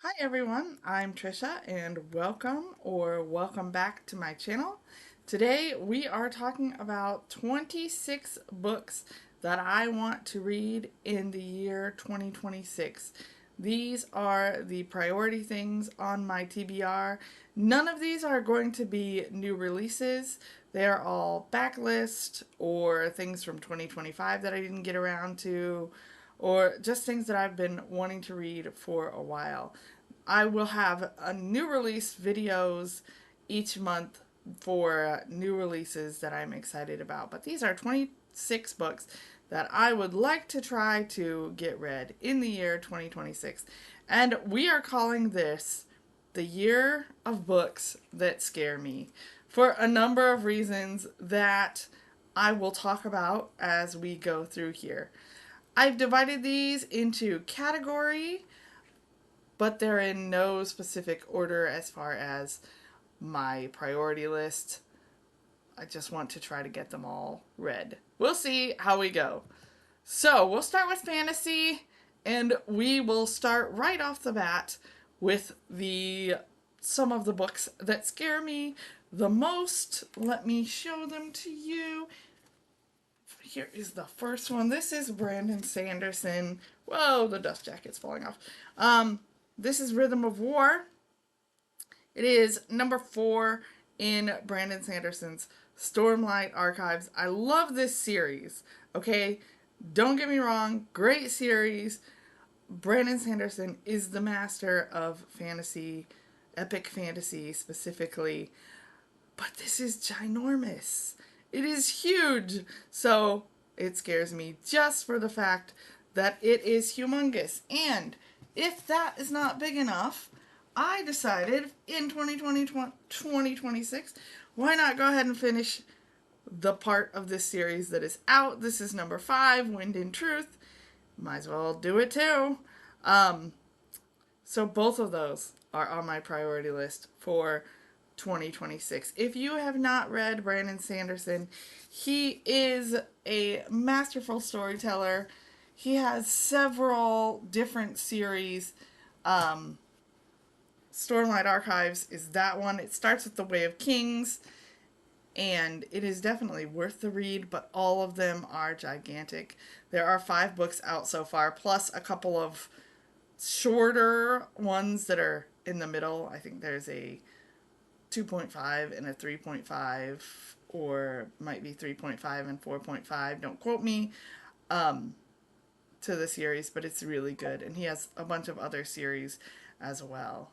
Hi everyone, I'm Trisha and welcome back to my channel. Today we are talking about 26 books that I want to read in the year 2026. These are the priority things on my TBR. None of these are going to be new releases. They're all backlist or things from 2025 that I didn't get around to, or just things that I've been wanting to read for a while. I will have a new release videos each month for new releases that I'm excited about. But these are 26 books that I would like to try to get read in the year 2026. And we are calling this the year of books that scare me for a number of reasons that I will talk about as we go through here. I've divided these into category, but they're in no specific order as far as my priority list. I just want to try to get them all read. We'll see how we go. So, we'll start with fantasy, and we will start right off the bat with the some of the books that scare me the most. Let me show them to you. Here is the first one. This is Brandon Sanderson. Whoa, the dust jacket's falling off. This is Rhythm of War. It is number 4 in Brandon Sanderson's Stormlight Archives. I love this series. Okay, don't get me wrong, great series. Brandon Sanderson is the master of fantasy, epic fantasy specifically. But this is ginormous. It is huge. So it scares me just for the fact that it is humongous. And if that is not big enough, I decided in 2026, why not go ahead and finish the part of this series that is out. This is number 5, Wind in Truth. Might as well do it too. Um, so both of those are on my priority list for 2026. If you have not read Brandon Sanderson, he is a masterful storyteller. He has several different series. Um, Stormlight Archives is that one. It starts with The Way of Kings, and it is definitely worth the read, but all of them are gigantic. There are 5 books out so far, plus a couple of shorter ones that are in the middle. I think there's a 2.5 and a 3.5, or might be 3.5 and 4.5. Don't quote me to the series, but it's really good. And he has a bunch of other series as well.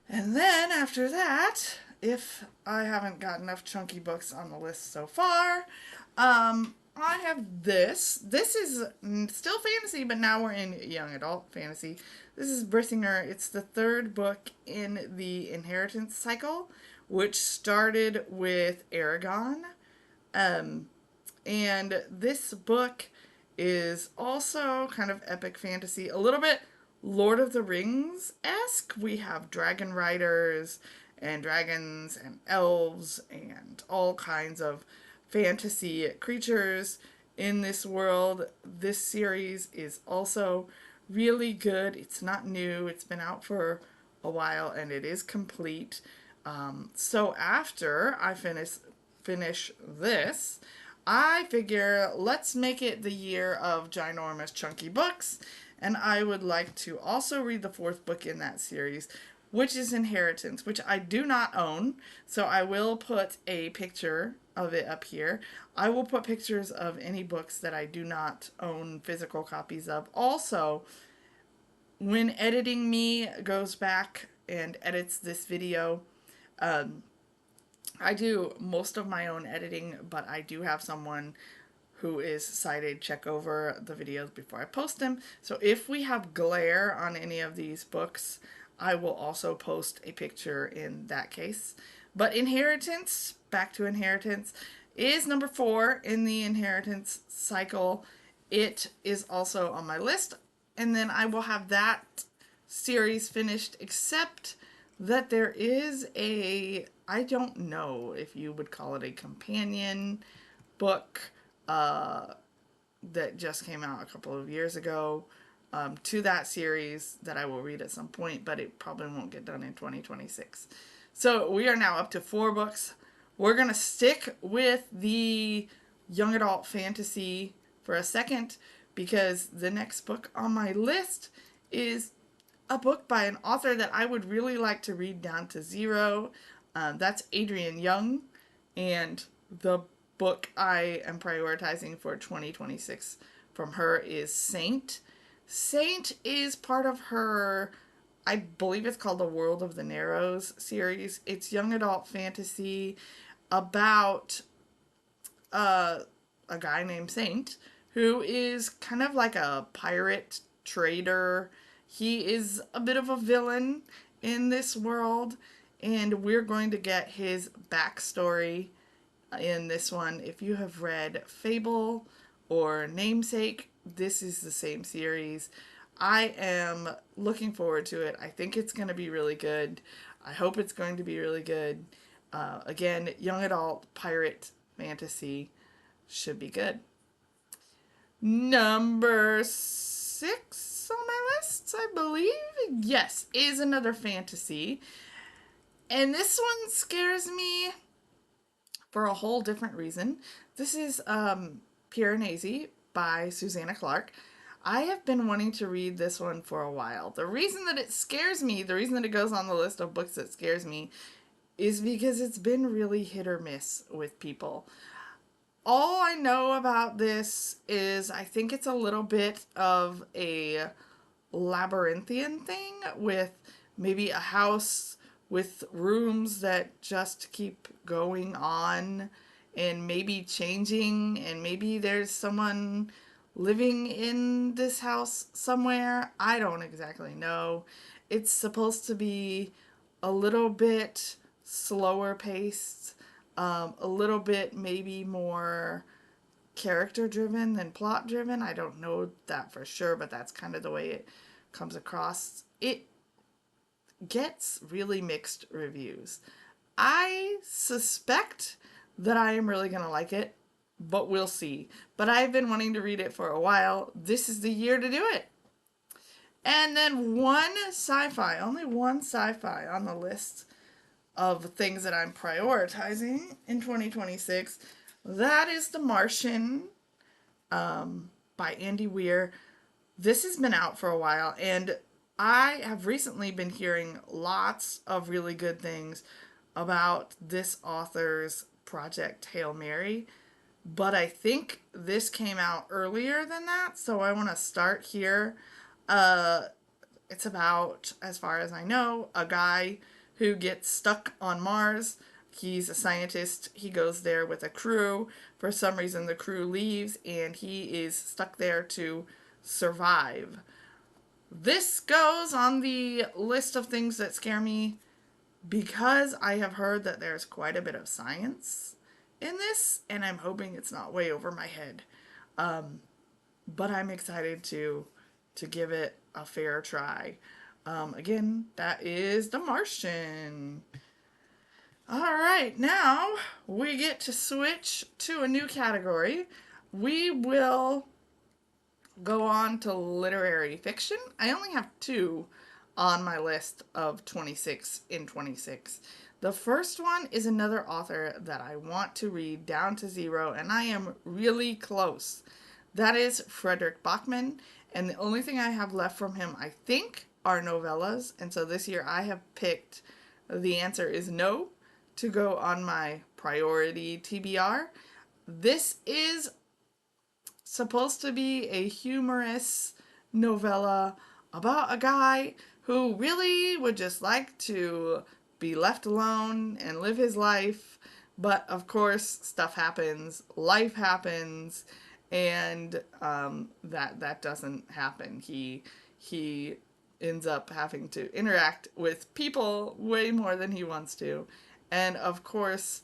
And then after that, if I haven't got enough chunky books on the list so far, I have this. This is still fantasy, but now we're in young adult fantasy. This is Brithinger. It's the 3rd book in the Inheritance cycle, which started with Aragon. And this book is also kind of epic fantasy, a little bit Lord of the Rings-esque. We have dragon riders and dragons and elves and all kinds of fantasy creatures in this world. This series is also really good. It's not new. It's been out for a while and it is complete. So after I finish this, I figure let's make it the year of ginormous chunky books, and I would like to also read the 4th book in that series, which is Inheritance, which I do not own, so I will put a picture of it up here. I will put pictures of any books that I do not own physical copies of. Also, when editing me goes back and edits this video, I do most of my own editing, but I do have someone who is cited check over the videos before I post them. So if we have glare on any of these books, I will also post a picture in that case. But Inheritance, back to Inheritance, is number 4 in the Inheritance cycle. It is also on my list, and then I will have that series finished, except that there is a, I don't know if you would call it a companion book that just came out a couple of years ago to that series that I will read at some point, but it probably won't get done in 2026. So we are now up to 4 books. We're going to stick with the young adult fantasy for a second because the next book on my list is a book by an author that I would really like to read down to zero. That's Adrienne Young, and the book I am prioritizing for 2026 from her is Saint. Saint is part of her, I believe it's called the World of the Narrows series. It's young adult fantasy about a guy named Saint who is kind of like a pirate trader. He is a bit of a villain in this world, and we're going to get his backstory in this one. If you have read Fable or Namesake, this is the same series. I am looking forward to it. I think it's going to be really good. I hope it's going to be really good. Again, young adult pirate fantasy should be good. Number 6 on my list, I believe, yes, is another fantasy. And this one scares me for a whole different reason. This is Piranesi by Susanna Clark. I have been wanting to read this one for a while. The reason that it scares me, the reason that it goes on the list of books that scares me, is because it's been really hit or miss with people. All I know about this is I think it's a little bit of a labyrinthian thing with maybe a house with rooms that just keep going on and maybe changing, and maybe there's someone living in this house somewhere. I don't exactly know. It's supposed to be a little bit slower paced, a little bit maybe more character driven than plot driven. I don't know that for sure, but that's kind of the way it comes across. It gets really mixed reviews. I suspect that I am really going to like it, but we'll see. But I've been wanting to read it for a while. This is the year to do it. And then one sci-fi, only one sci-fi on the list of things that I'm prioritizing in 2026. That is The Martian by Andy Weir. This has been out for a while, and I have recently been hearing lots of really good things about this author's project, Hail Mary. But I think this came out earlier than that, so I want to start here. It's about, as far as I know, a guy who gets stuck on Mars. He's a scientist. He goes there with a crew. For some reason, the crew leaves, and he is stuck there to survive. This goes on the list of things that scare me because I have heard that there's quite a bit of science in this, and I'm hoping it's not way over my head. But I'm excited to give it a fair try. Again, that is The Martian. All right, now we get to switch to a new category. We will go on to literary fiction. I only have 2 on my list of 26 in 26. The first one is another author that I want to read down to zero, and I am really close. That is Frederick Bachman, and the only thing I have left from him, I think, are novellas. And so this year I have picked The Answer Is No to go on my priority TBR. This is supposed to be a humorous novella about a guy who really would just like to be left alone and live his life. But of course, stuff happens, life happens, and that doesn't happen. He ends up having to interact with people way more than he wants to, and of course,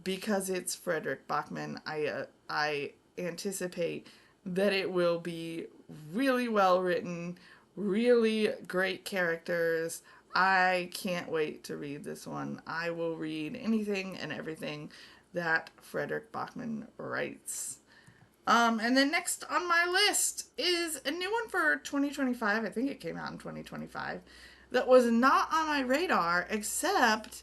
because it's Frederick Bachman, I anticipate that it will be really well written, really great characters. I can't wait to read this one. I will read anything and everything that Frederick Bachman writes. And then next on my list is a new one for 2025. I think it came out in 2025. That was not on my radar, except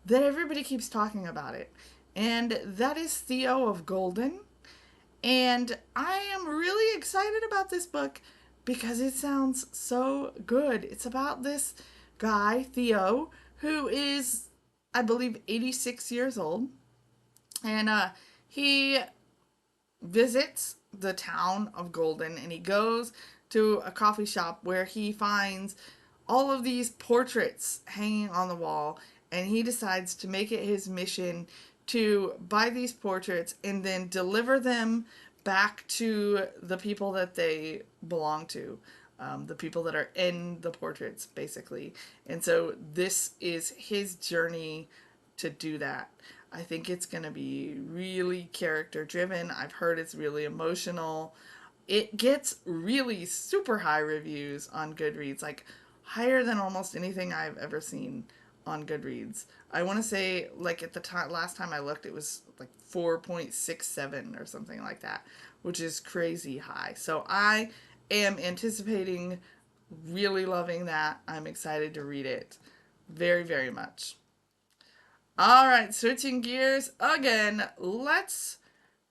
that everybody keeps talking about it. And that is Theo of Golden. And I am really excited about this book because it sounds so good. It's about this guy, Theo, who is, I believe, 86 years old. And he visits the town of Golden, and he goes to a coffee shop where he finds all of these portraits hanging on the wall, and he decides to make it his mission to buy these portraits and then deliver them back to the people that they belong to, the people that are in the portraits, basically. And so this is his journey to do that. I think it's going to be really character driven. I've heard it's really emotional. It gets really super high reviews on Goodreads, like higher than almost anything I've ever seen on Goodreads. I want to say, like, at the time, last time I looked, it was like 4.67 or something like that, which is crazy high. So I am anticipating really loving that. I'm excited to read it very, very much. All right, switching gears again. Let's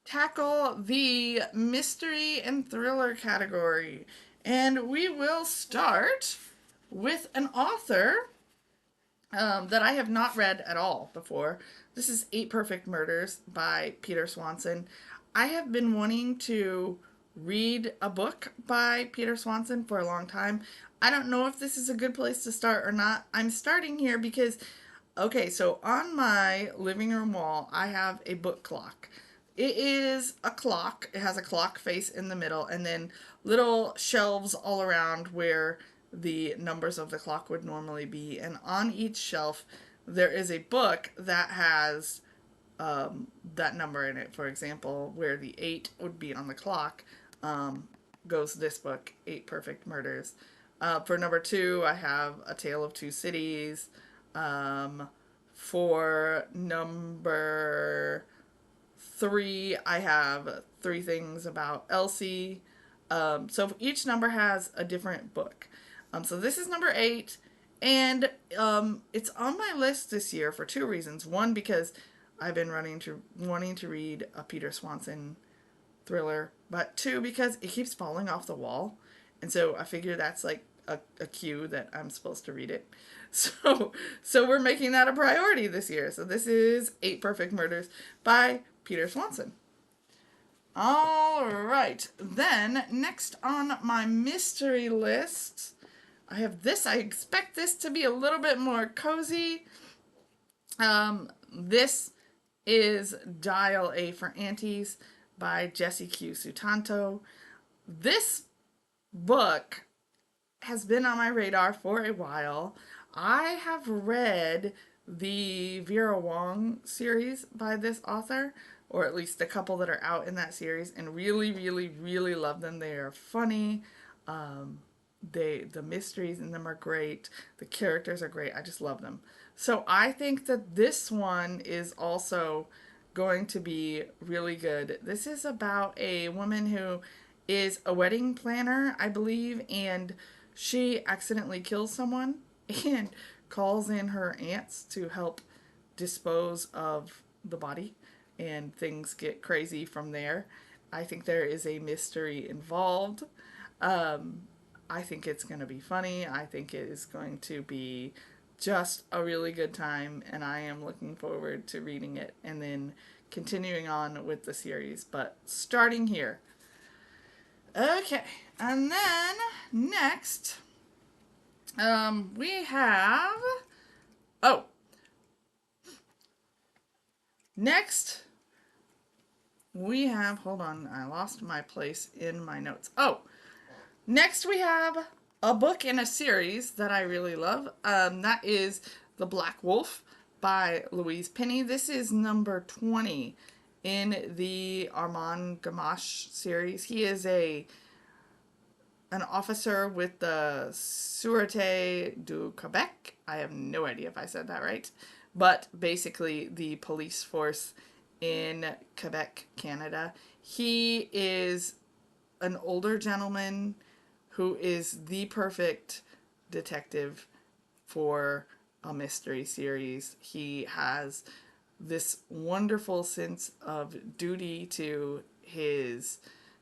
tackle the mystery and thriller category. And we will start with an author that I have not read at all before. This is Eight Perfect Murders by Peter Swanson. I have been wanting to read a book by Peter Swanson for a long time. I don't know if this is a good place to start or not. I'm starting here because, okay, so on my living room wall, I have a book clock. It is a clock. It has a clock face in the middle and then little shelves all around where the numbers of the clock would normally be. And on each shelf, there is a book that has that number in it. For example, where the 8 would be on the clock, goes this book, Eight Perfect Murders. For number 2, I have A Tale of Two Cities. For number 3, I have Three Things About Elsie. So each number has a different book. So this is number 8, and it's on my list this year for 2 reasons. One, because I've been wanting to read a Peter Swanson thriller, but 2, because it keeps falling off the wall, and so I figure that's like a cue that I'm supposed to read it. So we're making that a priority this year. So this is Eight Perfect Murders by Peter Swanson. All right, then next on my mystery list, I have this. I expect this to be a little bit more cozy. This is Dial A for Aunties by Jessie Q. Sutanto. This book has been on my radar for a while. I have read the Vera Wong series by this author, or at least a couple that are out in that series, and really, really, really love them. They are funny. The mysteries in them are great. The characters are great. I just love them. So I think that this one is also going to be really good. This is about a woman who is a wedding planner, I believe, and she accidentally kills someone and calls in her aunts to help dispose of the body, and things get crazy from there. I think there is a mystery involved. I think it's going to be funny. I think it is going to be just a really good time, and I am looking forward to reading it and then continuing on with the series, but starting here. Okay, and then next, we have, oh, next we have, hold on, I lost my place in my notes. Oh, next we have a book in a series that I really love. That is The Black Wolf by Louise Penny. This is number 20 in the Armand Gamache series. He is an officer with the Sûreté du Québec. I have no idea if I said that right. But basically the police force in Quebec, Canada. He is an older gentleman who is the perfect detective for a mystery series. He has this wonderful sense of duty to his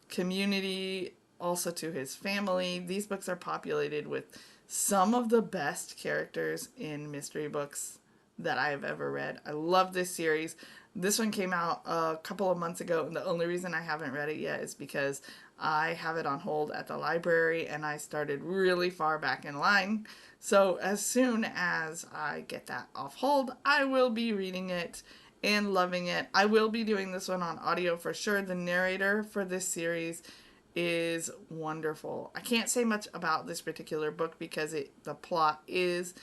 community, also to his family. These books are populated with some of the best characters in mystery books that I've ever read. I love this series. This one came out a couple of months ago, and the only reason I haven't read it yet is because I have it on hold at the library and I started really far back in line. So as soon as I get that off hold, I will be reading it and loving it. I will be doing this one on audio for sure. The narrator for this series is wonderful. I can't say much about this particular book because the plot is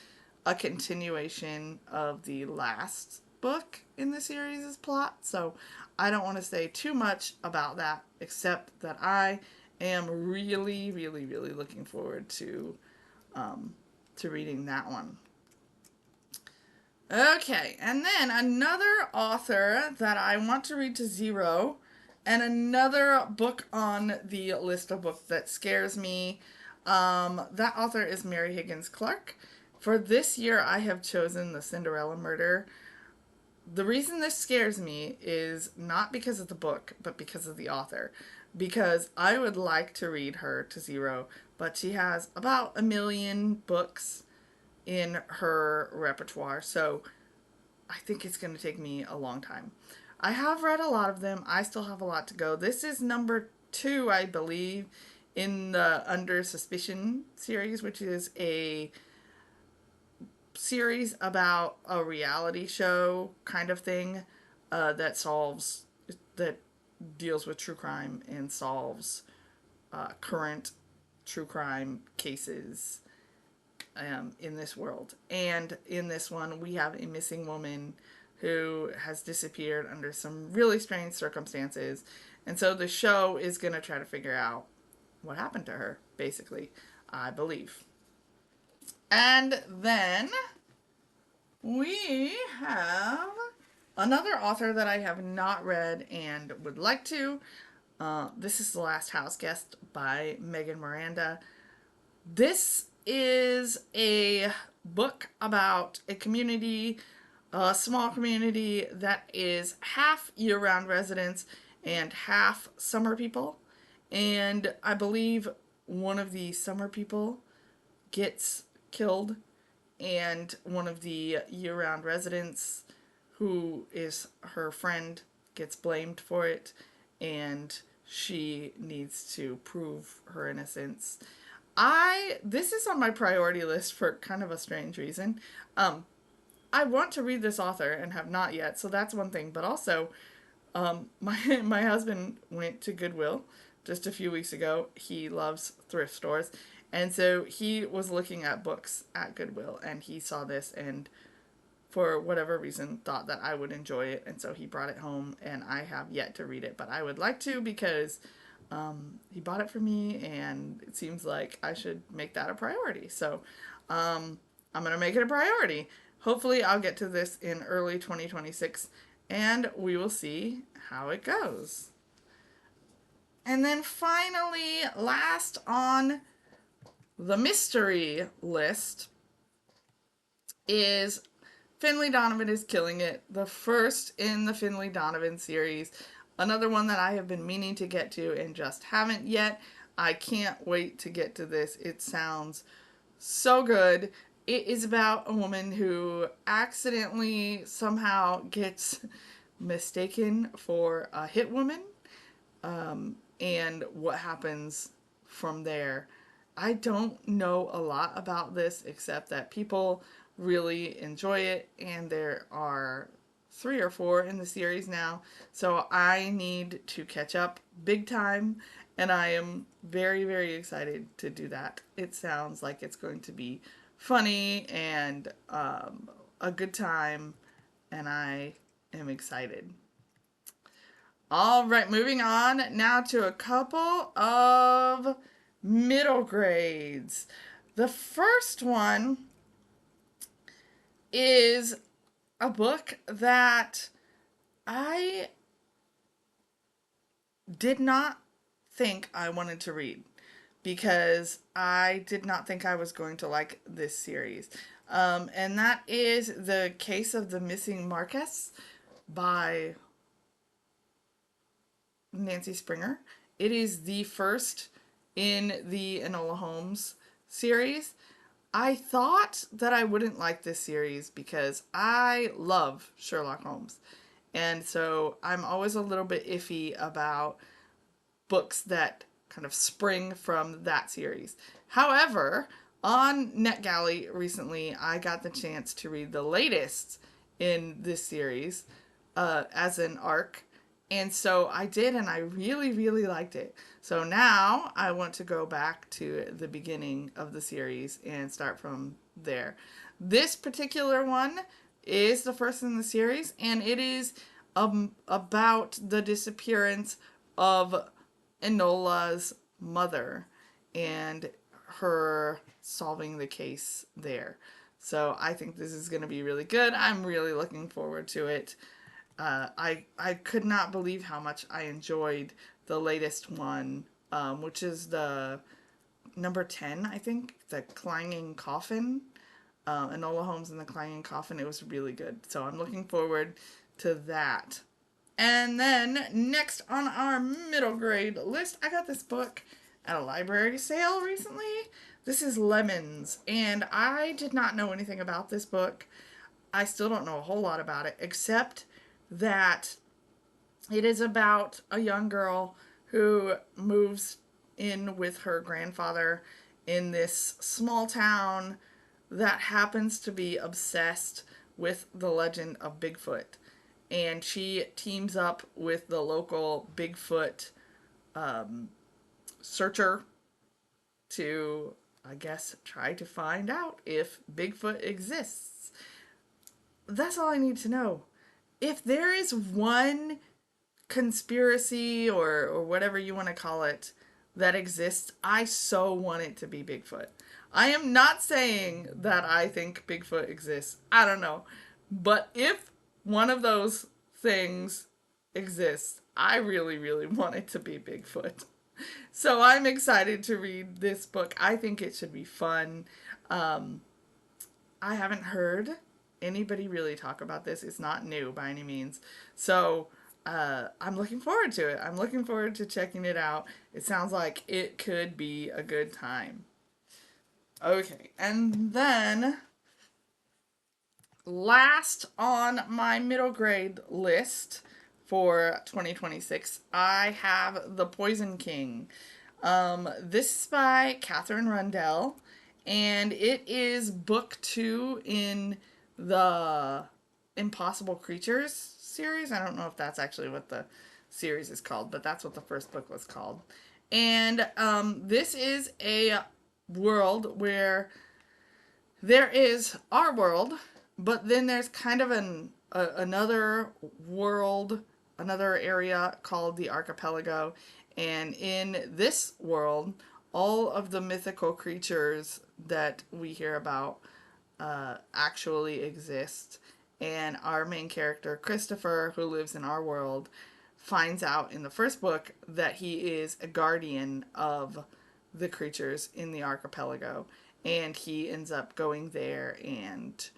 a continuation of the last book in the series' plot. So I don't want to say too much about that, except that I am really, really, really looking forward to reading that one. Okay, and then another author that I want to read to zero, and another book on the list of books that scares me. That author is Mary Higgins Clark. For this year, I have chosen The Cinderella Murder. The reason this scares me is not because of the book, but because of the author. Because I would like to read her to zero, but she has about 1,000,000 books in her repertoire. So I think it's going to take me a long time. I have read a lot of them. I still have a lot to go. This is number 2, I believe, in the Under Suspicion series, which is a series about a reality show kind of thing that deals with true crime and solves current true crime cases in this world. And in this one, we have a missing woman who has disappeared under some really strange circumstances. And so the show is going to try to figure out what happened to her, basically, I believe. And then we have another author that I have not read and would like to. This is The Last House Guest by Megan Miranda. This is a book about a community, a small community that is half year-round residents and half summer people. And I believe one of the summer people gets killed, and one of the year-round residents, who is her friend, gets blamed for it, and she needs to prove her innocence. This is on my priority list for kind of a strange reason. I want to read this author and have not yet, so that's one thing. But also, my husband went to Goodwill just a few weeks ago. He loves thrift stores, and so he was looking at books at Goodwill, and he saw this, and for whatever reason thought that I would enjoy it, and so he brought it home, and I have yet to read it, but I would like to because he bought it for me, and it seems like I should make that a priority. So I'm going to make it a priority. Hopefully I'll get to this in early 2026, and we will see how it goes. And then finally, last on the mystery list is Finley Donovan is Killing It, the first in the Finley Donovan series. Another one that I have been meaning to get to and just haven't yet. I can't wait to get to this. It sounds so good. It is about a woman who accidentally somehow gets mistaken for a hit woman, and what happens from there. I don't know a lot about this except that people really enjoy it, and there are 3 or 4 in the series now, so I need to catch up big time, and I am very, very excited to do that. It sounds like it's going to be funny and a good time, and I am excited. All right, moving on now to a couple of middle grades. The first one is a book that I did not think I wanted to read because I did not think I was going to like this series. And that is The Case of the Missing Marcus by Nancy Springer. It is the first in the Enola Holmes series. I thought that I wouldn't like this series because I love Sherlock Holmes. And so I'm always a little bit iffy about books that kind of spring from that series. However, on NetGalley recently, I got the chance to read the latest in this series as an arc. And so I did, and I really, really liked it. So now I want to go back to the beginning of the series and start from there. This particular one is the first in the series, and it is about the disappearance of Enola's mother and her solving the case there. So I think this is going to be really good. I'm really looking forward to it. I could not believe how much I enjoyed the latest one, which is the number 10, I think, the Clanging Coffin. Enola Holmes and the Clanging Coffin. It was really good. So I'm looking forward to that. And then next on our middle grade list, I got this book at a library sale recently. This is Lemons, and I did not know anything about this book. I still don't know a whole lot about it, except that it is about a young girl who moves in with her grandfather in this small town that happens to be obsessed with the legend of Bigfoot. And she teams up with the local Bigfoot searcher to, I guess, try to find out if Bigfoot exists. That's all I need to know. If there is one conspiracy or whatever you want to call it that exists, I so want it to be Bigfoot. I am not saying that I think Bigfoot exists. I don't know. But if one of those things exists, I really, really want it to be Bigfoot. So I'm excited to read this book. I think it should be fun. I haven't heard anybody really talk about this. It's not new by any means. So I'm looking forward to it. I'm looking forward to checking it out. It sounds like it could be a good time. Okay, and then last on my middle grade list for 2026, I have The Poison King. This is by Catherine Rundell, and it is book 2 in the Impossible Creatures series. I don't know if that's actually what the series is called, but that's what the first book was called. And this is a world where there is our world, but then there's kind of another world, another area called the archipelago. And in this world, all of the mythical creatures that we hear about actually exist. And our main character, Christopher, who lives in our world, finds out in the first book that he is a guardian of the creatures in the archipelago. And he ends up going there, and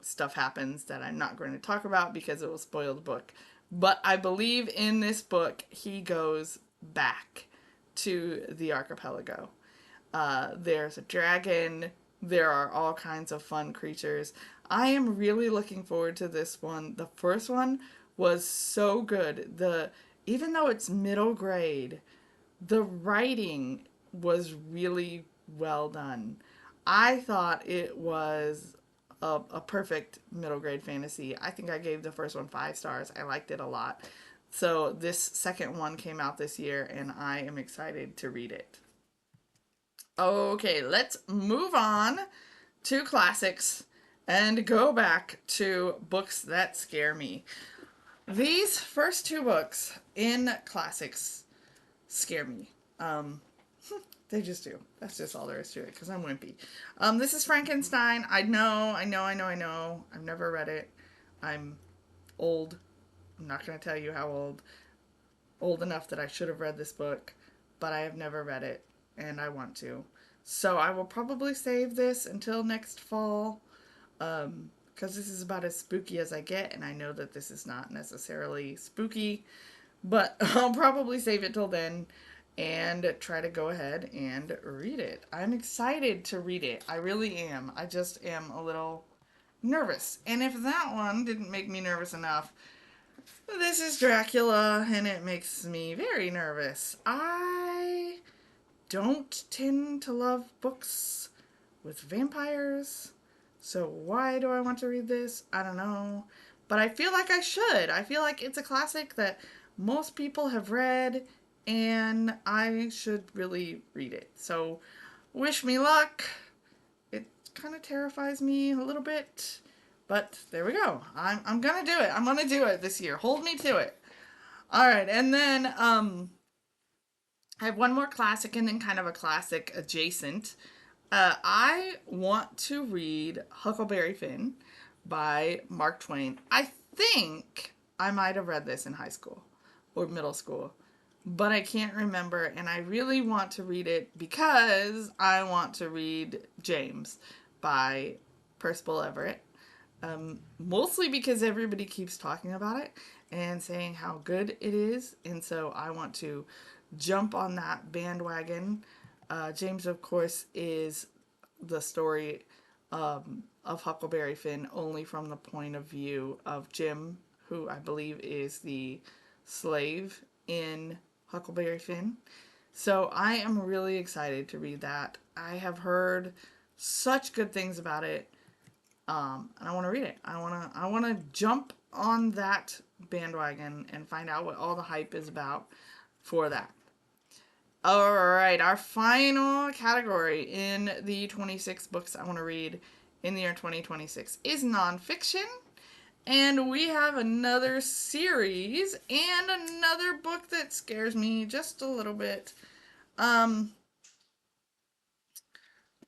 stuff happens that I'm not going to talk about because it will spoil the book. But I believe in this book, he goes back to the archipelago. There's a dragon. There are all kinds of fun creatures. I am really looking forward to this one. The first one was so good. Even though it's middle grade, the writing was really well done. I thought it was a perfect middle grade fantasy. I think I gave the first one 5 stars. I liked it a lot. So this second one came out this year, and I am excited to read it. Okay, let's move on to classics and go back to books that scare me. These first 2 books in classics scare me. They just do. That's just all there is to it, because I'm wimpy. This is Frankenstein. I know. I've never read it. I'm old. I'm not going to tell you how old. old enough that I should have read this book, but I have never read it, and I want to. So I will probably save this until next fall, because this is about as spooky as I get, and I know that this is not necessarily spooky, but I'll probably save it till then and try to go ahead and read it. I'm excited to read it. I really am. I just am a little nervous. And if that one didn't make me nervous enough, this is Dracula, and it makes me very nervous. I don't tend to love books with vampires, so why do I want to read this? I don't know. But I feel like I should. I feel like it's a classic that most people have read, and I should really read it. So, wish me luck. It kind of terrifies me a little bit, but there we go. I'm gonna do it. I'm gonna do it this year. Hold me to it. All right, and then I have one more classic and then kind of a classic adjacent. I want to read Huckleberry Finn by Mark Twain. I think I might have read this in high school or middle school, but I can't remember. And I really want to read it because I want to read James by Percival Everett. Mostly because everybody keeps talking about it and saying how good it is. And so I want to jump on that bandwagon. James, of course, is the story of Huckleberry Finn only from the point of view of Jim, who I believe is the slave in Huckleberry Finn. So I am really excited to read that. I have heard such good things about it, and I want to read it. I want to jump on that bandwagon and find out what all the hype is about for that. All right, our final category in the 26 books I want to read in the year 2026 is nonfiction. And we have another series and another book that scares me just a little bit.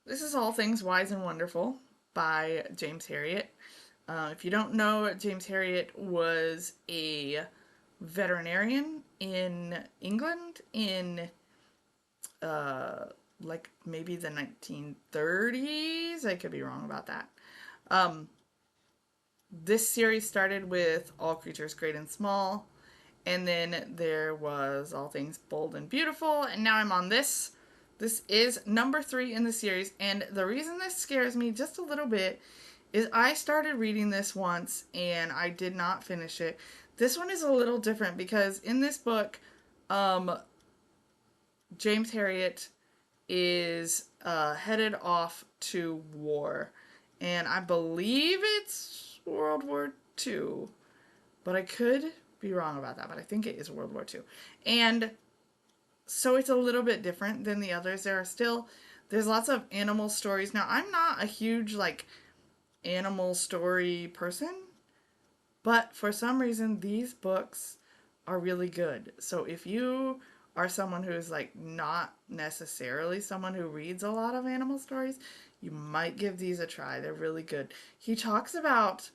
This is All Things Wise and Wonderful by James Herriot. If you don't know, James Herriot was a veterinarian in England in like maybe the 1930s. I could be wrong about that. This series started with All Creatures Great and Small, and then there was All Things Bold and Beautiful, and now I'm on this. This is number 3 in the series, and the reason this scares me just a little bit is I started reading this once and I did not finish it. This one is a little different because in this book, James Herriot is headed off to war, and I believe it's World War II, but I could be wrong about that, but I think it is World War II. And so it's a little bit different than the others. There's lots of animal stories. Now, I'm not a huge, like, animal story person, but for some reason, these books are really good. So if you are someone who is, like, not necessarily someone who reads a lot of animal stories, you might give these a try. They're really good. He talks about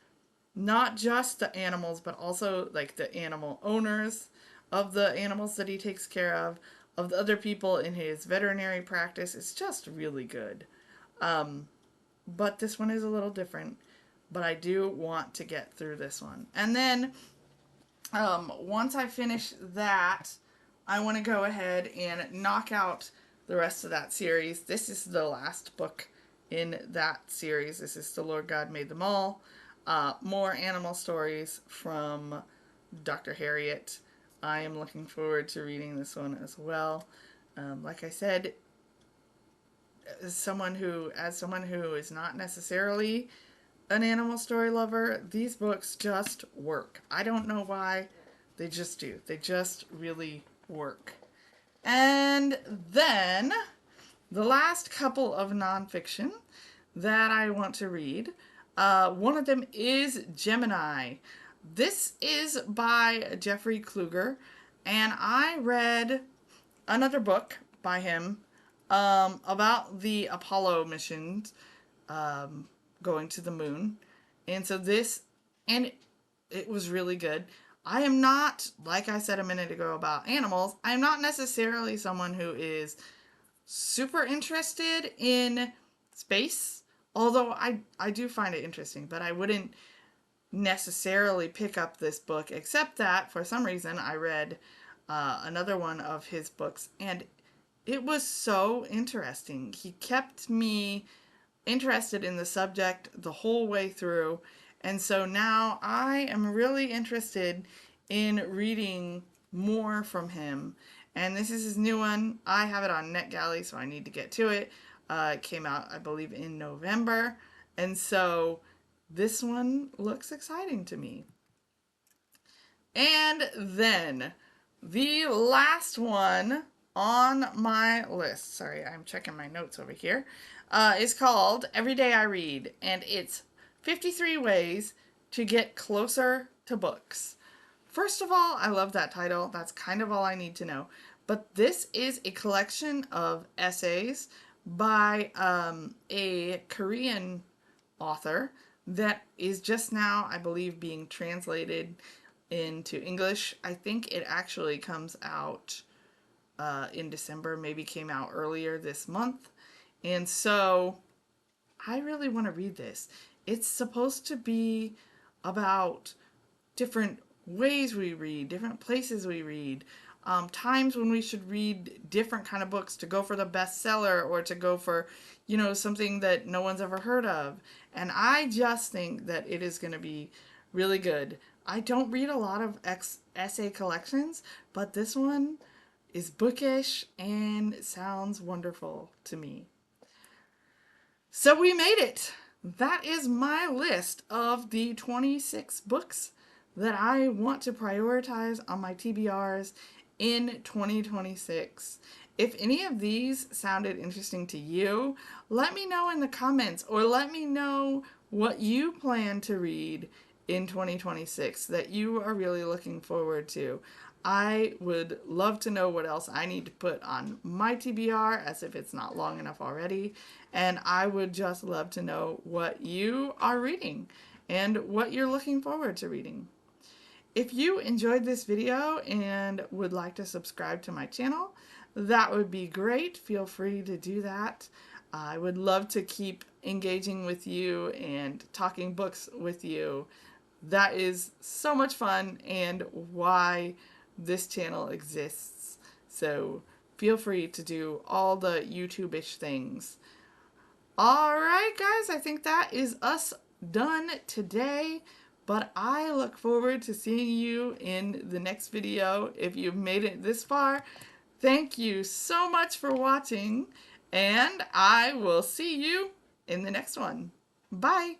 not just the animals, but also, like, the animal owners of the animals that he takes care of the other people in his veterinary practice. It's just really good. But this one is a little different. But I do want to get through this one. And then once I finish that, I want to go ahead and knock out the rest of that series. This is the last book in that series. This is The Lord God Made Them All. More animal stories from Dr. Herriot. I am looking forward to reading this one as well. Like I said, as someone who is not necessarily an animal story lover, these books just work. I don't know why, they just do. They just really work. And then the last couple of nonfiction that I want to read, one of them is Gemini. This is by Jeffrey Kluger, and I read another book by him about the Apollo missions going to the moon. And so it was really good. I am not, like I said a minute ago about animals, I am not necessarily someone who is super interested in space, although I do find it interesting, but I wouldn't necessarily pick up this book, except that for some reason I read another one of his books and it was so interesting. He kept me interested in the subject the whole way through. And so now I am really interested in reading more from him. And this is his new one. I have it on NetGalley, so I need to get to it. It came out, I believe, in November. And so this one looks exciting to me. And then the last one on my list, sorry, I'm checking my notes over here, is called Every Day I Read, and it's 53 Ways to Get Closer to Books. First of all, I love that title. That's kind of all I need to know. But this is a collection of essays by a Korean author that is just now, I believe, being translated into English. I think it actually comes out in December, maybe came out earlier this month. And so I really want to read this. It's supposed to be about different ways we read, different places we read, times when we should read different kind of books to go for the bestseller or to go for, something that no one's ever heard of. And I just think that it is going to be really good. I don't read a lot of essay collections, but this one is bookish and sounds wonderful to me. So we made it. That is my list of the 26 books that I want to prioritize on my TBRs in 2026. If any of these sounded interesting to you, let me know in the comments or let me know what you plan to read in 2026 that you are really looking forward to. I would love to know what else I need to put on my TBR, as if it's not long enough already. And I would just love to know what you are reading and what you're looking forward to reading. If you enjoyed this video and would like to subscribe to my channel, that would be great. Feel free to do that. I would love to keep engaging with you and talking books with you. That is so much fun and why this channel exists. So feel free to do all the YouTube-ish things. Alright guys, I think that is us done today. But I look forward to seeing you in the next video. If you've made it this far, thank you so much for watching. And I will see you in the next one. Bye.